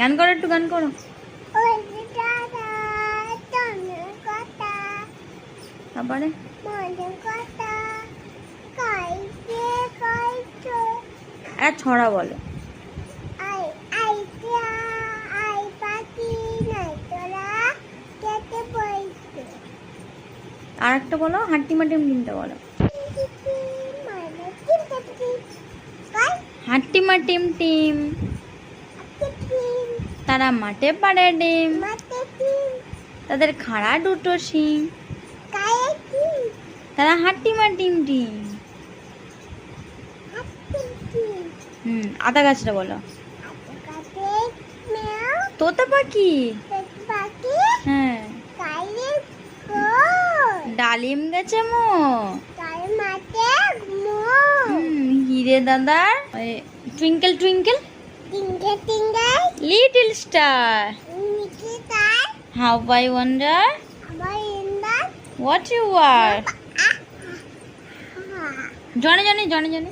গান করো, একটু গান করো। তারপরে ছড়া বলো। আর একটা বলো, হাট্টিমা টিম টিমটা বলো। হাট্টিমা টিম টিম, তারা মাঠে পাড়ে ডিম, তাদের খাড়া দুটো শিং, তারা হাট্টিমা টিম টিম। আদা গাছটা বলো। তোতা পাখি, হ্যাঁ। ডালিম গাছে মো, হিরে দাদার twinkle twinkle little star, how I wonder what you are. জনে জনে জনে জনে